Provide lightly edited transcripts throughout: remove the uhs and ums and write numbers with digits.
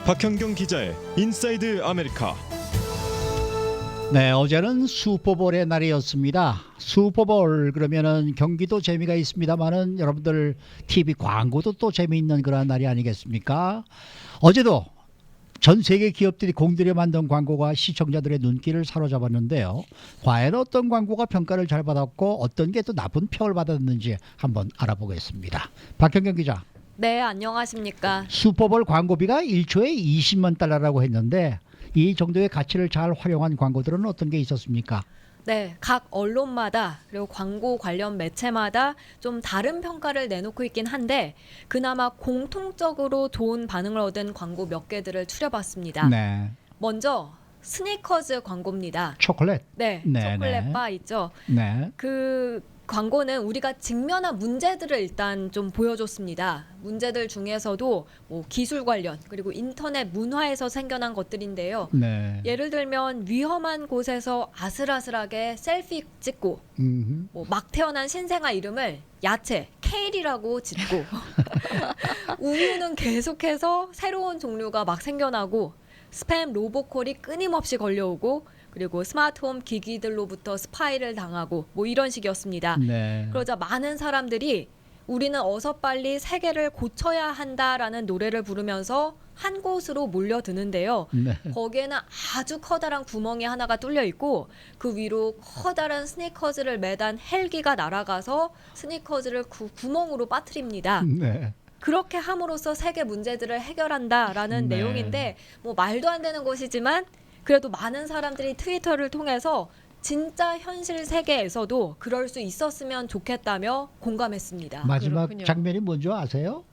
박현경 기자의 인사이드 아메리카. 네, 어제는 슈퍼볼의 날이었습니다. 슈퍼볼 그러면은 경기도 재미가 있습니다만은 여러분들 TV 광고도 또 재미있는 그런 날이 아니겠습니까? 어제도 전 세계 기업들이 공들여 만든 광고가 시청자들의 눈길을 사로잡았는데요. 과연 어떤 광고가 평가를 잘 받았고 어떤 게 또 나쁜 평을 받았는지 한번 알아보겠습니다. 박현경 기자. 네, 안녕하십니까. 슈퍼볼 광고비가 1초에 20만 달러라고 했는데 이 정도의 가치를 잘 활용한 광고들은 어떤 게 있었습니까? 네, 각 언론마다 그리고 광고 관련 매체마다 좀 다른 평가를 내놓고 있긴 한데 그나마 공통적으로 좋은 반응을 얻은 광고 몇 개들을 추려봤습니다. 네. 먼저 스니커즈 광고입니다. 초콜릿. 네, 네, 초콜릿 네. 바 있죠. 네. 그 광고는 우리가 직면한 문제들을 일단 좀 보여줬습니다. 문제들 중에서도 뭐 기술 관련 그리고 인터넷 문화에서 생겨난 것들인데요. 네. 예를 들면 위험한 곳에서 아슬아슬하게 셀피 찍고 뭐 막 태어난 신생아 이름을 야채 케일이라고 짓고 우유는 계속해서 새로운 종류가 막 생겨나고 스팸 로보콜이 끊임없이 걸려오고 그리고 스마트홈 기기들로부터 스파이를 당하고 뭐 이런 식이었습니다. 네. 그러자 많은 사람들이 우리는 어서 빨리 세계를 고쳐야 한다라는 노래를 부르면서 한 곳으로 몰려드는데요. 네. 거기에는 아주 커다란 구멍이 하나가 뚫려 있고 그 위로 커다란 스니커즈를 매단 헬기가 날아가서 스니커즈를 그 구멍으로 빠뜨립니다. 네. 그렇게 함으로써 세계 문제들을 해결한다라는 네. 내용인데 뭐 말도 안 되는 것이지만 그래도 많은 사람들이 트위터를 통해서 진짜 현실 세계에서도 그럴 수 있었으면 좋겠다며 공감했습니다. 마지막 그렇군요. 장면이 뭔지 아세요?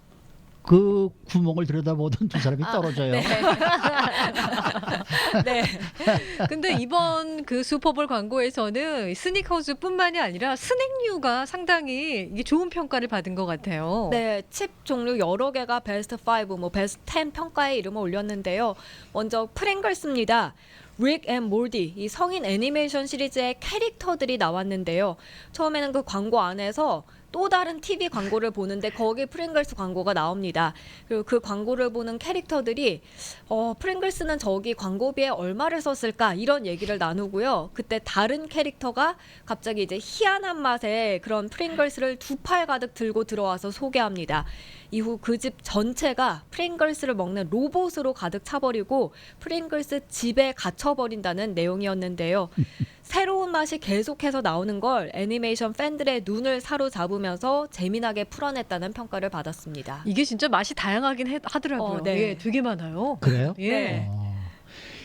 그 구멍을 들여다보던 두 사람이 떨어져요. 네. 네. 근데 이번 그 슈퍼볼 광고에서는 스니커즈뿐만이 아니라 스낵류가 상당히 이게 좋은 평가를 받은 것 같아요. 네, 칩 종류 여러 개가 베스트 5, 뭐 베스트 10 평가에 이름을 올렸는데요. 먼저 프링글스입니다. 릭 앤 몰디, 이 성인 애니메이션 시리즈의 캐릭터들이 나왔는데요. 처음에는 그 광고 안에서 또 다른 TV 광고를 보는데 거기 프링글스 광고가 나옵니다. 그리고 그 광고를 보는 캐릭터들이 프링글스는 저기 광고비에 얼마를 썼을까 이런 얘기를 나누고요. 그때 다른 캐릭터가 갑자기 이제 희한한 맛의 그런 프링글스를 두 팔 가득 들고 들어와서 소개합니다. 이후 그 집 전체가 프링글스를 먹는 로봇으로 가득 차버리고 프링글스 집에 갇혀버린다는 내용이었는데요. 새로운 맛이 계속해서 나오는 걸 애니메이션 팬들의 눈을 사로잡으면서 재미나게 풀어냈다는 평가를 받았습니다. 이게 진짜 맛이 다양하긴 하더라고요. 네. 예, 되게 많아요. 그래요? 예. 네.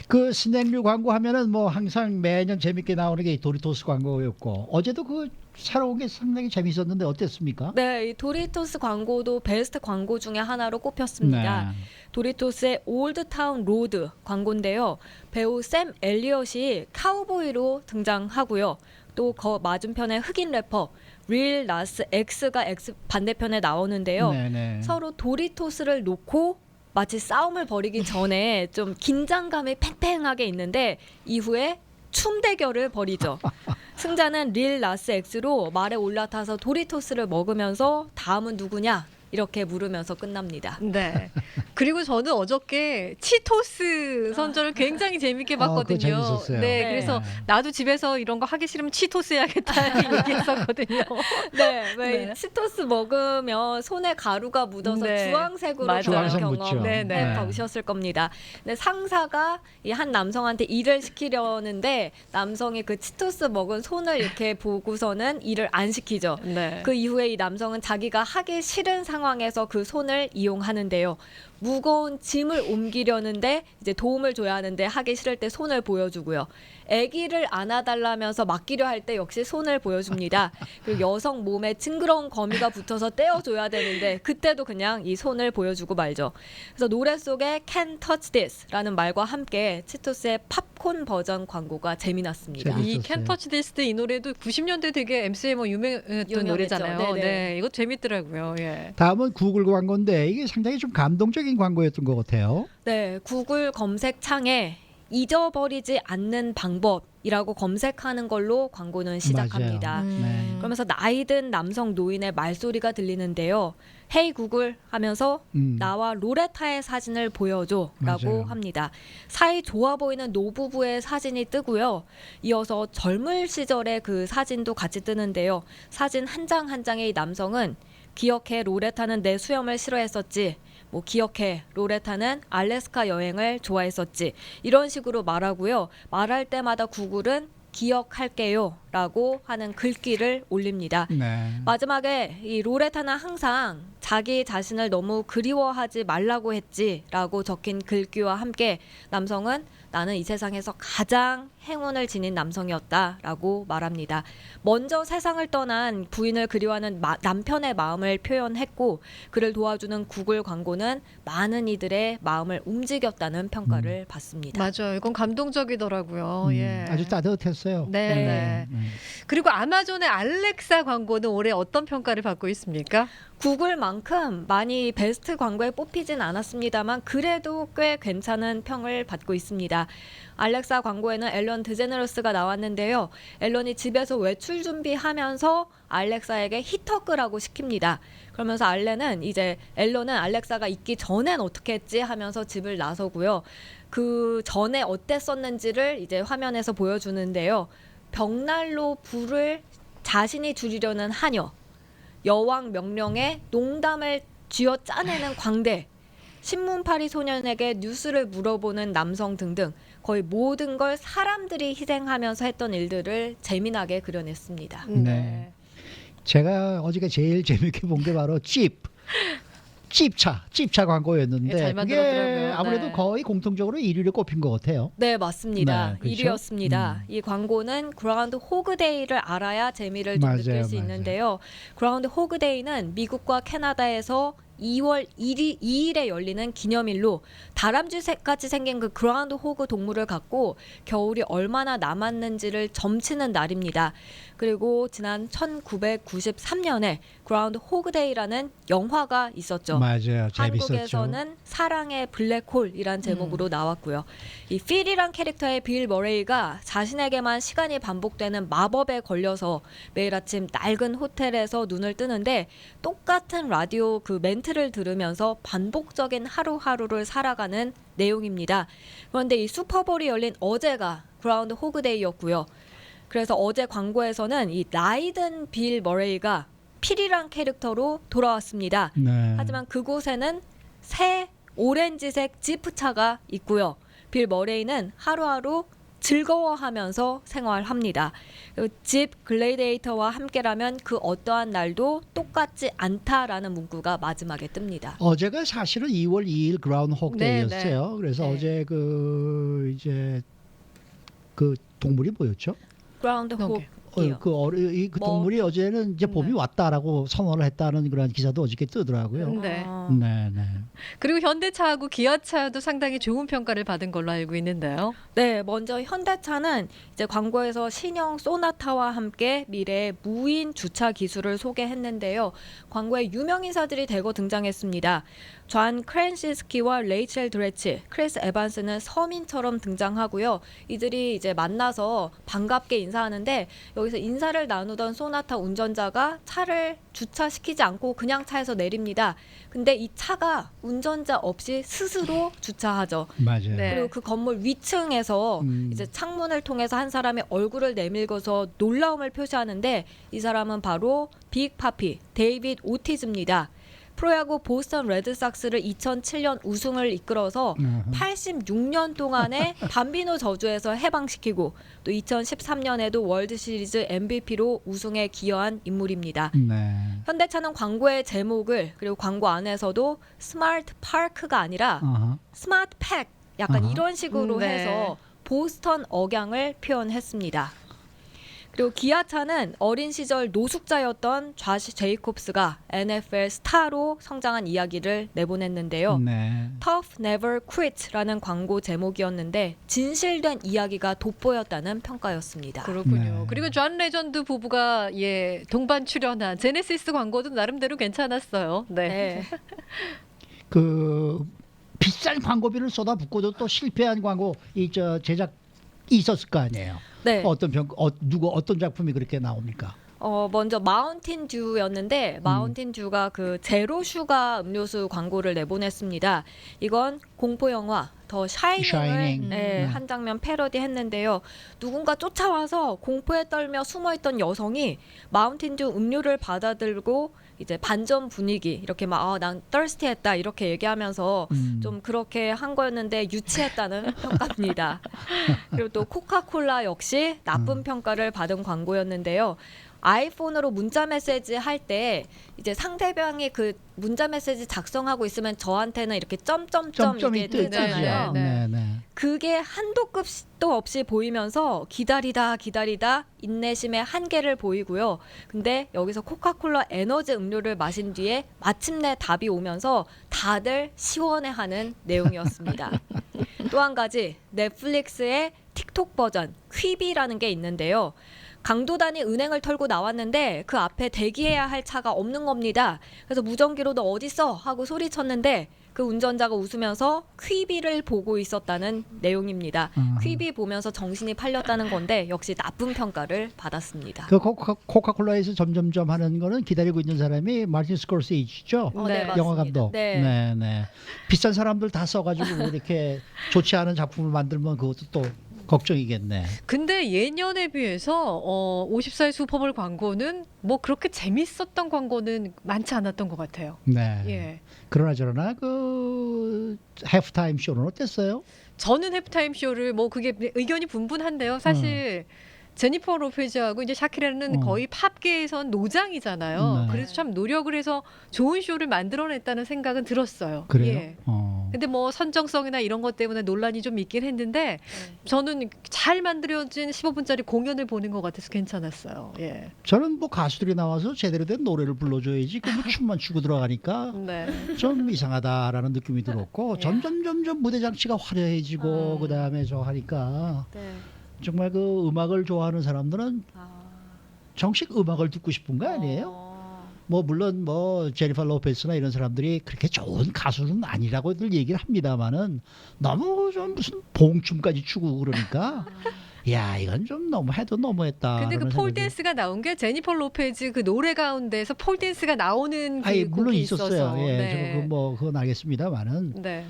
그 스낵류 광고 하면은 뭐 항상 매년 재밌게 나오는 게 도리토스 광고였고 어제도 그 새로운 게 상당히 재밌었는데 어땠습니까? 네, 이 도리토스 광고도 베스트 광고 중에 하나로 꼽혔습니다. 네. 도리토스의 올드타운 로드 광고인데요. 배우 샘 엘리엇이 카우보이로 등장하고요. 또 그 맞은편에 흑인 래퍼 릴 나스 X가 X 반대편에 나오는데요. 네네. 서로 도리토스를 놓고 마치 싸움을 벌이기 전에 좀 긴장감이 팽팽하게 있는데 이후에 춤 대결을 벌이죠. 승자는 릴 나스 X로 말에 올라타서 도리토스를 먹으면서 다음은 누구냐 이렇게 물으면서 끝납니다. 네. 그리고 저는 어저께 치토스 선전을 굉장히 재밌게 그거 봤거든요. 재밌었어요. 네, 네. 그래서 나도 집에서 이런 거 하기 싫으면 치토스 해야겠다 이렇게 얘기했었거든요. 네, 왜 네. 치토스 먹으면 손에 가루가 묻어서 네, 주황색으로 맞아요. 변하는 주황색 경험 묻죠. 네, 네. 보셨을 겁니다. 근데 상사가 이 한 남성한테 일을 시키려는데 남성이 그 치토스 먹은 손을 이렇게 보고서는 일을 안 시키죠. 네. 그 이후에 이 남성은 자기가 하기 싫은 상황에서 그 손을 이용하는데요. 무거운 짐을 옮기려는데 이제 도움을 줘야 하는데 하기 싫을 때 손을 보여주고요. 아기를 안아달라면서 맡기려 할 때 역시 손을 보여줍니다. 그리고 여성 몸에 징그러운 거미가 붙어서 떼어줘야 되는데 그때도 그냥 이 손을 보여주고 말죠. 그래서 노래 속에 Can't Touch This라는 말과 함께 치토스의 팝콘 버전 광고가 재미났습니다. 재밌- 이 있었어요. 캔 터치 디스 이 노래도 90년대 되게 MC에 유명했던 유명했죠. 노래잖아요. 네네. 네, 이거 재밌더라고요. 예. 다음은 구글 광고인데 이게 상당히 좀 감동적인 광고였던 것 같아요. 네, 구글 검색창에 잊어버리지 않는 방법이라고 검색하는 걸로 광고는 시작합니다. 맞아요. 네. 그러면서 나이 든 남성 노인의 말소리가 들리는데요. 헤이 구글 하면서 음. 나와 로레타의 사진을 보여줘라고 맞아요. 합니다. 사이 좋아 보이는 노부부의 사진이 뜨고요. 이어서 젊을 시절의 그 사진도 같이 뜨는데요. 사진 한 장 한 장의 이 남성은 기억해 로레타는 내 수염을 싫어했었지. 뭐 기억해 로레타는 알래스카 여행을 좋아했었지. 이런 식으로 말하고요. 말할 때마다 구글은 기억할게요 라고 하는 글귀를 올립니다. 네. 마지막에 이 로레타는 항상 자기 자신을 너무 그리워하지 말라고 했지라고 적힌 글귀와 함께 남성은 나는 이 세상에서 가장 행운을 지닌 남성이었다라고 말합니다. 먼저 세상을 떠난 부인을 그리워하는 남편의 마음을 표현했고 그를 도와주는 구글 광고는 많은 이들의 마음을 움직였다는 평가를 받습니다. 맞아요. 이건 감동적이더라고요. 예. 아주 따뜻했어요. 네, 네. 그리고 아마존의 알렉사 광고는 올해 어떤 평가를 받고 있습니까? 구글만큼 많이 베스트 광고에 뽑히진 않았습니다만 그래도 꽤 괜찮은 평을 받고 있습니다. 알렉사 광고에는 앨런 드제네러스가 나왔는데요. 앨런이 집에서 외출 준비하면서 알렉사에게 히터 끄라고 시킵니다. 그러면서 앨런은 알렉사가 있기 전엔 어떻게 했지 하면서 집을 나서고요. 그 전에 어땠었는지를 이제 화면에서 보여주는데요. 벽난로 불을 자신이 줄이려는 하녀, 여왕 명령에 농담을 쥐어 짜내는 광대, 신문파리 소년에게 뉴스를 물어보는 남성 등등 거의 모든 걸 사람들이 희생하면서 했던 일들을 재미나게 그려냈습니다. 네. 제가 어저께 제일 재밌게 본 게 바로 찝차 광고였는데 예, 잘 그게 만들었더라고요. 아무래도 네. 거의 공통적으로 1위를 꼽힌 것 같아요. 네, 맞습니다. 네, 그렇죠? 1위였습니다. 이 광고는 그라운드 호그데이를 알아야 재미를 좀 맞아요, 느낄 수 맞아요. 있는데요. 그라운드 호그데이는 미국과 캐나다에서 2월 2일에 열리는 기념일로 다람쥐같이 생긴 그 그라운드 호그 동물을 갖고 겨울이 얼마나 남았는지를 점치는 날입니다. 그리고 지난 1993년에 그라운드 호그데이라는 영화가 있었죠. 맞아요. 재밌었죠. 한국에서는 사랑의 블랙홀이란 제목으로 나왔고요. 이 필이란 캐릭터의 빌 머레이가 자신에게만 시간이 반복되는 마법에 걸려서 매일 아침 낡은 호텔에서 눈을 뜨는데 똑같은 라디오 그 멘트를 들으면서 반복적인 하루하루를 살아가는 내용입니다. 그런데 이 슈퍼볼이 열린 어제가 그라운드 호그데이였고요. 그래서 어제 광고에서는 이 나이든 빌 머레이가 필이란 캐릭터로 돌아왔습니다. 네. 하지만 그곳에는 새 오렌지색 지프차가 있고요. 빌 머레이는 하루하루 즐거워하면서 생활합니다. 집 글래디에이터와 함께라면 그 어떠한 날도 똑같지 않다라는 문구가 마지막에 뜹니다. 어제가 사실은 2월 2일 그라운드호그 네, 데이였어요. 그래서 네. 어제 그 동물이 뭐였죠? 그라운드 호그요. 그 뭐, 동물이 어제는 이제 봄이 네. 왔다라고 선언을 했다는 그런 기사도 어저께 뜨더라고요. 네. 네, 네. 그리고 현대차하고 기아차도 상당히 좋은 평가를 받은 걸로 알고 있는데요. 네, 먼저 현대차는 이제 광고에서 신형 소나타와 함께 미래의 무인 주차 기술을 소개했는데요. 광고에 유명 인사들이 대거 등장했습니다. 존 크랜시스키와 레이첼 드레치, 크리스 에반스는 서민처럼 등장하고요. 이들이 이제 만나서 반갑게 인사하는데 여기서 인사를 나누던 소나타 운전자가 차를 주차시키지 않고 그냥 차에서 내립니다. 근데 이 차가 운전자 없이 스스로 주차하죠. 맞아요. 네. 그리고 그 건물 위층에서 이제 창문을 통해서 한 사람의 얼굴을 내밀고서 놀라움을 표시하는데 이 사람은 바로 빅 파피 데이빗 오티즈입니다. 프로야구 보스턴 레드삭스를 2007년 우승을 이끌어서 86년 동안의 밤비노 저주에서 해방시키고 또 2013년에도 월드시리즈 MVP로 우승에 기여한 인물입니다. 네. 현대차는 광고의 제목을 그리고 광고 안에서도 스마트 파크가 아니라 어허. 스마트 팩 약간 아하. 이런 식으로 네. 해서 보스턴 억양을 표현했습니다. 그리고 기아차는 어린 시절 노숙자였던 좌시 제이콥스가 NFL 스타로 성장한 이야기를 내보냈는데요. 네. Tough Never Quit라는 광고 제목이었는데 진실된 이야기가 돋보였다는 평가였습니다. 그렇군요. 네. 그리고 존 레전드 부부가 동반 출연한 제네시스 광고도 나름대로 괜찮았어요. 네. 네. 그 비싼 광고비를 쏟아붓고도 또 실패한 광고 제작 있었을 거 아니에요. 네. 어떤 작품이 그렇게 나옵니까? 먼저 마운틴 듀였는데 마운틴 듀가 그 제로 슈가 음료수 광고를 내보냈습니다. 이건 공포 영화 더 샤이닝을 샤이닝. 한 장면 패러디했는데요. 누군가 쫓아와서 공포에 떨며 숨어있던 여성이 마운틴 듀 음료를 받아들고 이제 반전 분위기 이렇게 막 난 떨스티했다 이렇게 얘기하면서 좀 그렇게 한 거였는데 유치했다는 평가입니다. 그리고 또 코카콜라 역시 나쁜 평가를 받은 광고였는데요. 아이폰으로 문자 메시지 할 때 이제 상대방이 그 문자 메시지 작성하고 있으면 저한테는 이렇게 점점점 이게 뜨잖아요. 네, 네. 그게 한도 끝도 없이 보이면서 기다리다 인내심의 한계를 보이고요. 근데 여기서 코카콜라 에너지 음료를 마신 뒤에 마침내 답이 오면서 다들 시원해하는 내용이었습니다. 또 한 가지 넷플릭스의 틱톡 버전 퀴비라는 게 있는데요. 강도단이 은행을 털고 나왔는데 그 앞에 대기해야 할 차가 없는 겁니다. 그래서 무전기로 너 어딨어? 하고 소리쳤는데 그 운전자가 웃으면서 퀴비를 보고 있었다는 내용입니다. 퀴비 보면서 정신이 팔렸다는 건데 역시 나쁜 평가를 받았습니다. 그 코카콜라에서 점점점 하는 거는 기다리고 있는 사람이 마틴 스콜세이지죠. 네, 영화 맞습니다. 감독. 네. 네, 네. 비싼 사람들 다 써가지고 이렇게 좋지 않은 작품을 만들면 그것도 또 걱정이겠네. 근데 예년에 비해서 54일 슈퍼볼 광고는 뭐 그렇게 재밌었던 광고는 많지 않았던 것 같아요. 네. 예. 그러나 저러나 그 해프타임 쇼는 어땠어요? 저는 해프타임 쇼를 뭐 그게 의견이 분분한데요. 사실 제니퍼 로페즈하고 이제 샤키라는 거의 팝계에선 노장이잖아요. 네. 그래서 참 노력을 해서 좋은 쇼를 만들어냈다는 생각은 들었어요. 그래요? 예. 근데 뭐 선정성이나 이런 것 때문에 논란이 좀 있긴 했는데 저는 잘 만들어진 15분짜리 공연을 보는 것 같아서 괜찮았어요. 예. 저는 뭐 가수들이 나와서 제대로 된 노래를 불러줘야지 그 뭐 춤만 추고 들어가니까 네. 좀 이상하다라는 느낌이 들었고 예. 점점 무대 장치가 화려해지고 그다음에 저 하니까 네. 정말 그 음악을 좋아하는 사람들은 정식 음악을 듣고 싶은 거 아니에요? 뭐 물론 뭐 제니퍼 로페스나 이런 사람들이 그렇게 좋은 가수는 아니라고들 얘기를 합니다만은 너무 좀 무슨 봉춤까지 추고 그러니까 야 이건 좀 너무 해도 너무했다. 근데 그 폴댄스가 나온 게 제니퍼 로페즈 그 노래 가운데서 폴댄스가 나오는 그 아니 물론 곡이 있었어요. 있어서. 예, 네. 저 뭐 그건 알겠습니다만은 네.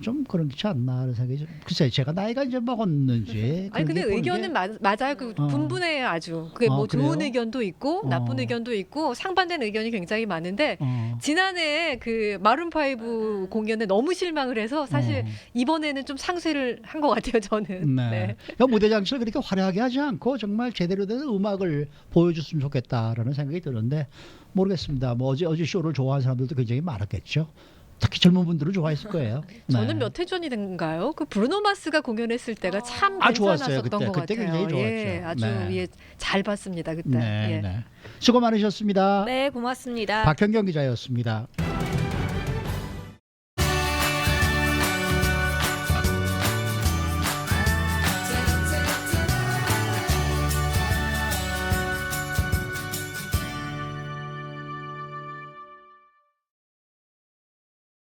좀 그렇지 않나 하는 생각이 좀 글쎄 제가 나이가 이제 먹었는지 아니 근데 그런 게 보는 의견은 맞아요. 그 분분해요 아주. 그게 뭐 그래요? 좋은 의견도 있고 나쁜 어. 의견도 있고 상반된 의견이 굉장히 많은데 지난해 그 마룬 5 공연에 너무 실망을 해서 사실 이번에는 좀 상쇄를 한 것 같아요 저는. 네. 네. 그러니까 무대 장치를 그렇게 화려하게 하지 않고 정말 제대로 된 음악을 보여줬으면 좋겠다라는 생각이 드는데 모르겠습니다. 뭐 어제 쇼를 좋아하는 사람들도 굉장히 많았겠죠. 특히 젊은 분들은 좋아했을 거예요. 저는 네. 몇 해 전이든가요? 그 브루노 마스가 공연했을 때가 참 좋았어요. 괜찮았었던 것 그때 같아요. 굉장히 예, 좋았죠. 아주 네. 예, 잘 봤습니다 그때. 네, 예. 네. 수고 많으셨습니다. 네, 고맙습니다. 박현경 기자였습니다.